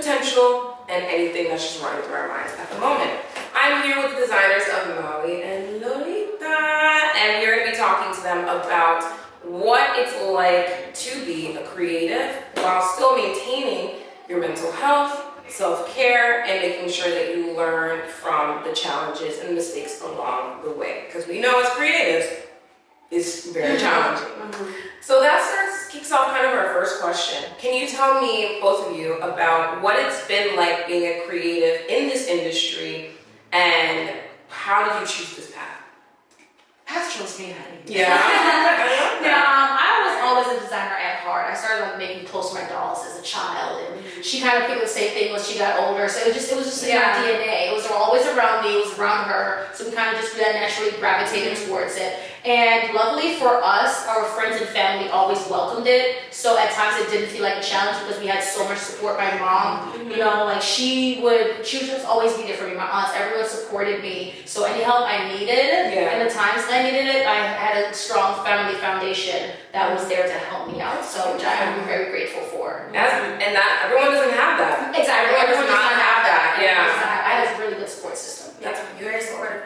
potential, and anything that's just running through our minds at the moment. I'm here with the designers of Maui and Lolita, and we're going to be talking to them about what it's like to be a creative while still maintaining your mental health, self-care, and making sure that you learn from the challenges and mistakes along the way. Because we know as creatives, it's very challenging. So that kicks off kind of our first question. Can you tell me, both of you, about what it's been like being a creative in this industry, and how did you choose this path? Path chose me, honey. Yeah. I was always a designer at heart. I started making clothes for my dolls as a child, and she kind of picked the same thing when she got older. So it was just in my DNA. It was always around me. It was around her. So we kind of just naturally gravitated towards it. And luckily for us, our friends and family always welcomed it. So at times it didn't feel like a challenge because we had so much support. My mom, you know, like she would just always be there for me. My aunts, everyone supported me. So any help I needed, and the times I needed it, I had a strong family foundation that was there to help me out. So which I am very grateful for. And that everyone doesn't have that. Exactly. Everyone does not have that. Yeah. I had a really good support system. That's very supportive.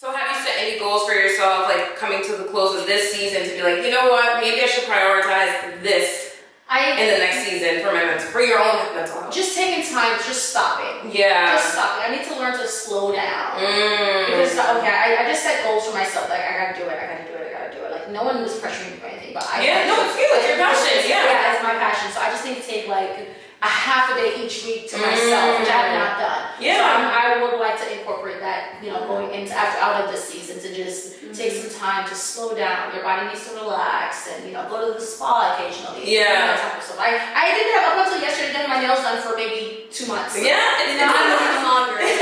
So have you set any goals for yourself, like coming to the close of this season, to be like, you know what, maybe I should prioritize this in the next season for your own mental health? Just taking time, just stopping. Yeah. Just stopping. I need to learn to slow down. Because, I just set goals for myself, like, I gotta do it. Like, no one was pressuring me or anything, but it's you, it's your passion, Yeah, it's my passion. So I just need to take, like, a half a day each week to myself, which I have not done. Yeah. So I would like to incorporate that, going into out of this season, to just take some time to slow down. Your body needs to relax and, go to the spa occasionally. Yeah. That type of stuff. I didn't have, up until yesterday, getting my nails done for maybe 2 months. Yeah, it's not even longer. 6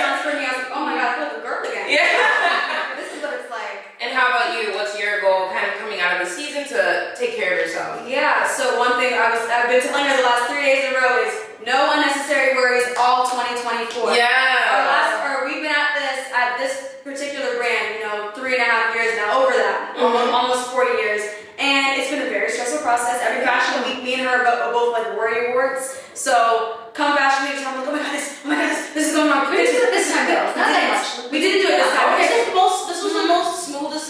months for me, I was like, oh my god, I feel like a girl again. Yeah. This is what it's like. And how about you? What's your goal kind of coming out of the season to take care of yourself? Yeah, so one thing I've been telling her the last 3 days in a row is no unnecessary worries all 2024. Yeah. We've been at this particular brand, 3.5 years now, over that, almost 4 years. And it's been a very stressful process. Every fashion week, me and her are both like worry warts. So come fashion week, I'm like, oh my god, this is going on. This time though, not that much. We didn't do it this time. This was the most smoothest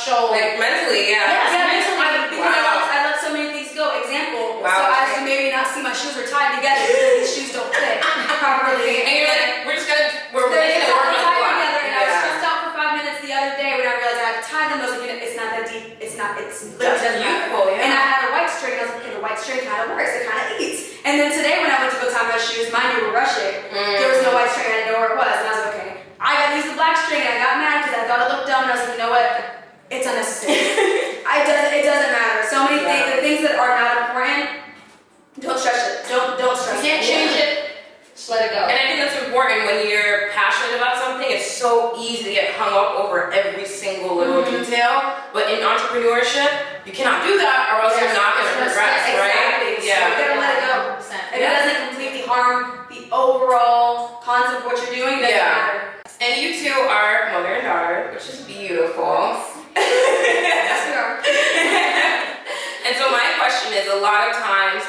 show. Like mentally, mentally. I let so many things go. Example. Wow. So as you maybe not see, my shoes are tied together because these shoes don't fit properly. And you're like, we're They're making it work on the tied fly. together, and I was stressed out for 5 minutes the other day when I realized I had to tie them. I was like, it's not that deep. It's literally doesn't matter. Beautiful, yeah. And I had a white string, and I was like, okay, the white string kind of works. It kind of eats. And then today when I went to go tie my shoes, mind you, we're rushing. There was no white string. I didn't know where it was, and I was like, okay, I gotta use the black string. And I got mad because I thought it looked dumb, and I was like, you know what? It's unnecessary. It doesn't matter. So many things, the things that are not important, don't stress it. Don't stress it. You can't change it. Just let it go. And I think that's important when you're passionate about something. It's so easy to get hung up over every single little detail. But in entrepreneurship, you cannot do that, or else you're not going to progress, right? Exactly. Yeah. So you gotta let it go. If it doesn't completely harm the overall concept of what you're doing, it doesn't matter. And you two are mother and daughter, which is beautiful. Yes, we are. And so my question is, a lot of times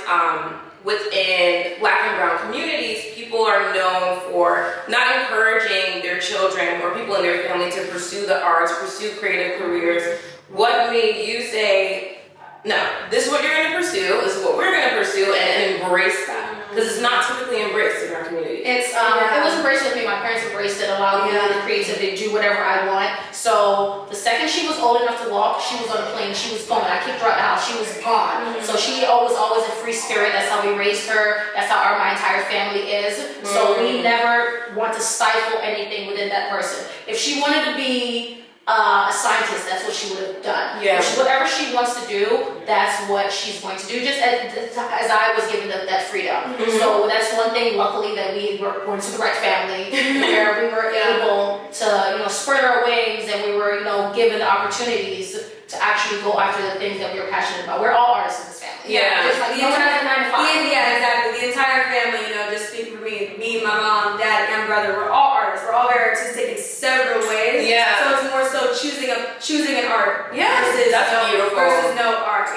within Black and brown communities, people are known for not encouraging their children or people in their family to pursue the arts, pursue creative careers. What made you say, no, this is what you're going to pursue, this is what we're going to pursue, and embrace that? Because it's not typically embraced in our community. It was embraced with me. My parents embraced it, allowed me the creativity to do whatever I want. So the second she was old enough to walk, she was on a plane, she was gone. I kicked her out of the house, she was gone. So she always a free spirit. That's how we raised her. That's how my entire family is. So we never want to stifle anything within that person. If she wanted to be a scientist, that's what she would have done. Yeah. Whatever she wants to do, that's what she's going to do, just as I was given that freedom. So that's one thing, luckily, that we were born to the right family, where we were able to, spread our wings, and we were, given the opportunities to actually go after the things that we were passionate about. We're all artists in this family. Yeah. Just like, no one has a 9 to 5. Yeah, exactly. The entire family, just speaking for me, my mom, dad, and brother, we're all artists. We're all very artistic in several ways. Yeah. So it's more so choosing an art. Yeah, versus that's beautiful. Versus no art.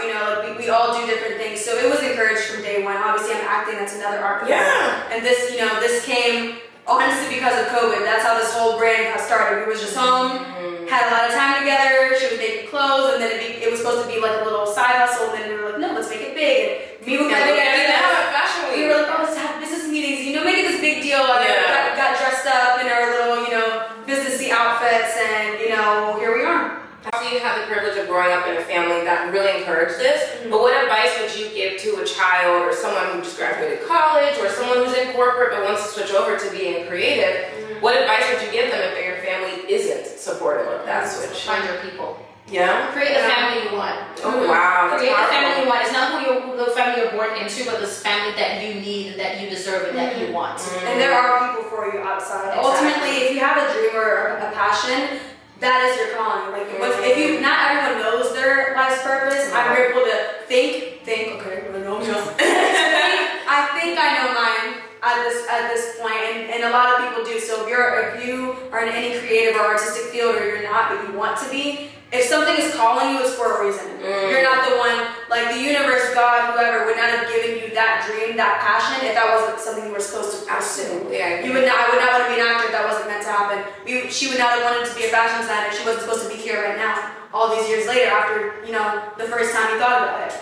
We we all do different things. So it was encouraged from day one. Obviously, I'm acting. That's another art form. Yeah. And this, this came honestly because of COVID. That's how this whole brand got started. We was just home, had a lot of time together. She was making clothes, and then it was supposed to be like a little side hustle. And then we were like, no, let's make it big. And me with my big idea. We were like, oh, let's have business meetings. Make it this big deal. I got dressed up in our little, businessy outfits, and here we are. So you had the privilege of growing up in a family that really encouraged this, but what advice would you give to a child or someone who just graduated college or someone who's in corporate but wants to switch over to being creative? What advice would you give them if their family isn't supportive of that switch? Find your people. Yeah? Create the family you want. Oh, wow. Create the family you want. It's not who the family you're born into, but this family that you need, that you deserve, and that you want. And there are people for you outside. Exactly. Ultimately, if you have a dream or a passion, that is your calling. Like, if you, not everyone knows their life's purpose. I'm grateful to think, okay, I know I think I know mine at this point, and a lot of people do. So if you are in any creative or artistic field, or you're not, but you want to be, if something is calling you, it's for a reason. You're not the one, like the universe, God, whoever, would not have given you that dream, that passion, if that wasn't something you were supposed to pursue. Yeah. I would not want to be an actor if that wasn't meant to happen. She would not have wanted to be a fashion designer if she wasn't supposed to be here right now, all these years later, after, the first time you thought about it.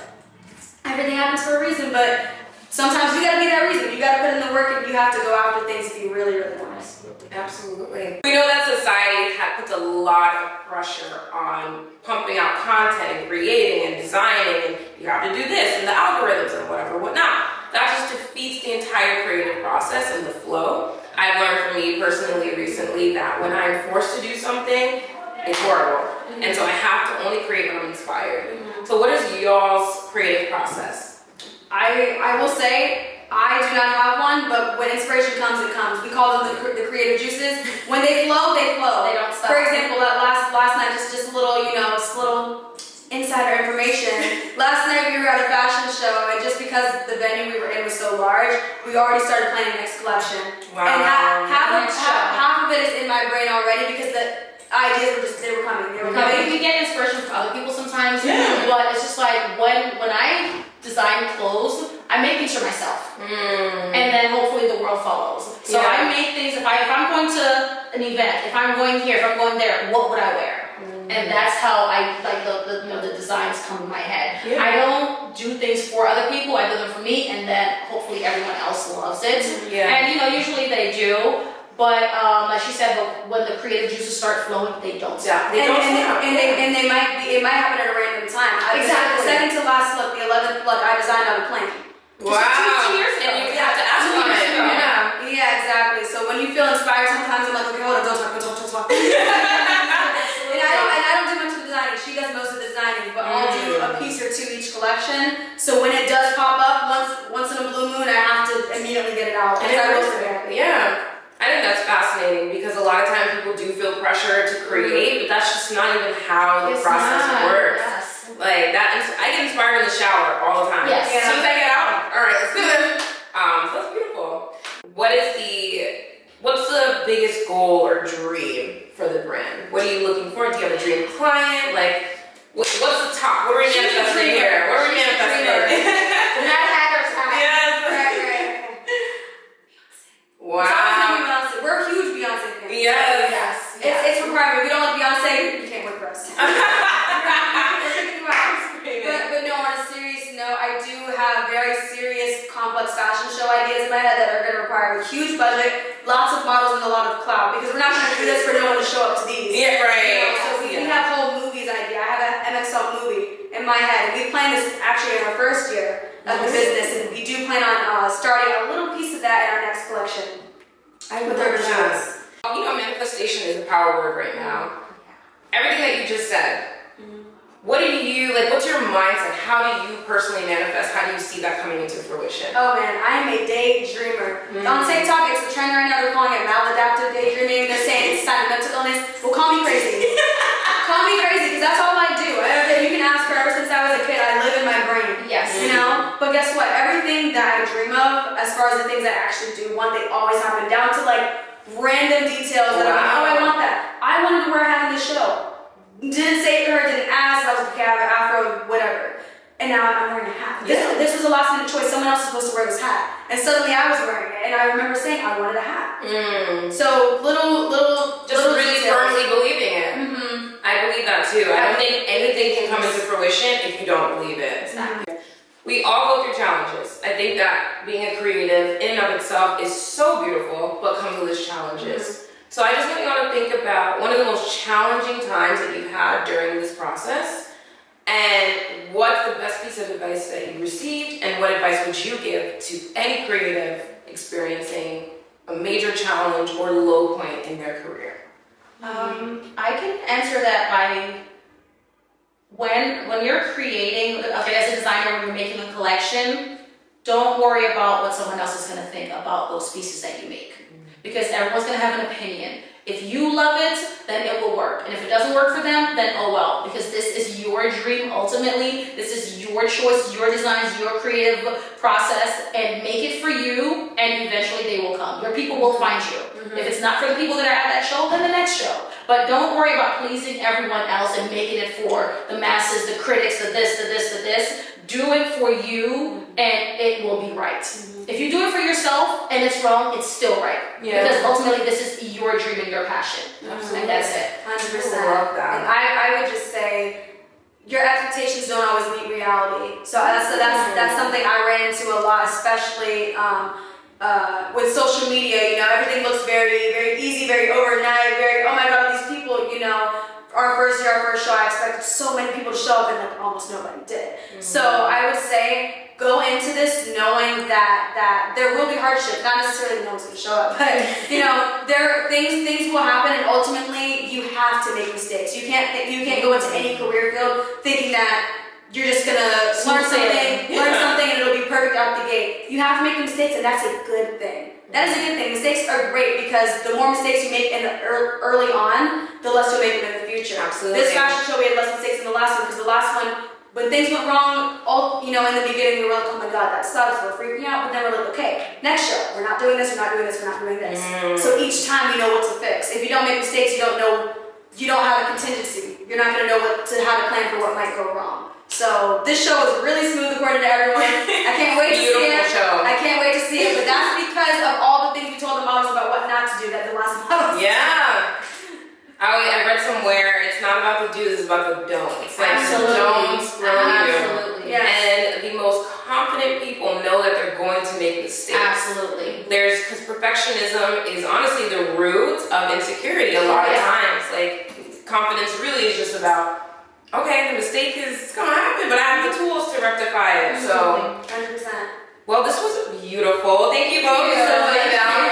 Everything happens for a reason, but sometimes you gotta be that reason. You gotta put in the work, and you have to go after things if you really, really want it. Absolutely. We know that society puts a lot of pressure on pumping out content and creating and designing, and you have to do this and the algorithms and whatnot. That just defeats the entire creative process and the flow. I've learned from me personally recently that when I'm forced to do something, it's horrible. And so I have to only create when I'm inspired. So what is y'all's creative process? I will say, I do not have one, but when inspiration comes, it comes. We call them the creative juices. When they flow, they flow. They don't stop. For example, that last night, just a little, just a little insider information. Last night we were at a fashion show, and just because the venue we were in was so large, we already started planning the next collection. Wow. And half of it is in my brain already, because the ideas were coming. They were coming. We get inspiration from other people sometimes, but it's just like when I design clothes, I make things for myself, and then hopefully the world follows. So I make things. If I'm going to an event, if I'm going here, if I'm going there, what would I wear? And that's how I like the designs come in my head. Yeah. I don't do things for other people. I do them for me, and then hopefully everyone else loves it. Yeah. And usually they do. But like she said, when the creative juices start flowing, they don't stop. It might happen at a random time. Exactly. The second to last look, the 11th look, I designed on a plane. Wow. Two years ago. And you have to ask on it. Yeah, exactly. So when you feel inspired, sometimes I'm like, okay, hold on, don't talk. And I don't do much of the designing. She does most of the designing, but I'll do a piece or two each collection. So when it does pop up once in a blue moon, I have to immediately get it out. Yeah. I think that's fascinating, because a lot of times people do feel pressure to create, but that's just not even how the process works. Yes. Like that, I get inspired in the shower all the time. Yes. As soon as I get out, all right, let's do this. So that's beautiful. What's the biggest goal or dream for the brand? What are you looking for? Do you have a dream client? Like, what's the top? What are we manifesting here? What are we manifesting? Yes. Wow. We're huge Beyonce fans. Yes. It's required. If you don't like Beyonce, you can't work for us. But no, on a serious note, I do have very serious, complex fashion show ideas in my head that are going to require a huge budget, lots of models, and a lot of clout, because we're not going to do this for no one to show up to these. Yeah, right. So we have whole movies idea. I have an MXL movie in my head. We planned this actually in our first year of the business, and we do plan on starting a little piece of that in our next collection. I would love that. Manifestation is a power word right now. Everything that you just said, what do you, what's your mindset? How do you personally manifest? How do you see that coming into fruition? Oh man, I am a daydreamer. On TikTok, it's the trend right now. They're calling it maladaptive daydreaming. They're saying it's a sign of mental illness. Well, call me crazy. Call me crazy, because that's all I do. You can ask her, ever since I was a kid, I live in my brain. Yes. But guess what? Everything that I dream of, as far as the things I actually do want, they always happen, down to random details that I'm like, oh, I want that. I wanted to wear a hat in the show. Didn't say it to her, didn't ask. I was like, okay, I have an afro, whatever. and now I'm wearing a hat. This was a last minute choice. Someone else was supposed to wear this hat, and suddenly I was wearing it. And I remember saying I wanted a hat. So little really details. firmly believing it. I believe that too. I don't think anything can come into fruition if you don't believe it. Exactly. We all go through challenges. I think that being a creative in and of itself is so beautiful, but comes with its challenges. So I just want you all to think about one of the most challenging times that you've had during this process, and what's the best piece of advice that you received, and what advice would you give to any creative experiencing a major challenge or low point in their career? I can answer that by when you're creating, as a designer, when you're making a collection, don't worry about what someone else is going to think about those pieces that you make. Because everyone's going to have an opinion. If you love it, then it will work. And if it doesn't work for them, then oh well. Because this is your dream ultimately. This is your choice, your designs, your creative process. And make it for you, and eventually they will come. Your people will find you. If it's not for the people that are at that show, then the next show. But don't worry about pleasing everyone else and making it for the masses, the critics, the this, the this, the this. Do it for you, and it will be right. If you do it for yourself and it's wrong, it's still right. Because ultimately, this is your dream and your passion. And that's it. 100%. I love that. And I would just say, your expectations don't always meet reality. So that's something I ran into a lot, especially with social media. You know, everything looks very, very easy, very overnight, very, oh my God, all these people, you know. Our first year, our first show, I expected so many people to show up, and like almost nobody did. So I would say, go into this knowing that there will be hardships. Not necessarily no one's going to show up, but you know, things will happen, and ultimately you have to make mistakes. You can't go into any career field thinking that you're just gonna learn something and it'll be perfect out the gate. You have to make mistakes, and that's a good thing. That is a good thing. Mistakes are great because the more mistakes you make in the early on, the less you'll make them in the future. Absolutely. This fashion show, we had less mistakes than the last one, because the last one, when things went wrong, in the beginning, we were like, oh my God, that sucks, we're freaking out. But then we're like, okay, next show, we're not doing this, we're not doing this, we're not doing this. So each time you know what to fix. If you don't make mistakes, you don't have a contingency. You're not gonna know how to plan for what might go wrong. So this show is really smooth according to everyone. I can't wait to see it. Show. I can't wait to see it. But that's because of all the things we told the models about what not to do that the last models. Yeah. I read somewhere it's not about the do's, it's about the don'ts. Like the don'ts grow you. Yes. And the most confident people know that they're going to make mistakes. Absolutely. Because perfectionism is honestly the root of insecurity a lot of times. Like confidence really is just about, okay, the mistake is gonna happen, but I have the tools to rectify it. So 100%. Well, this was beautiful. Thank you both for sitting down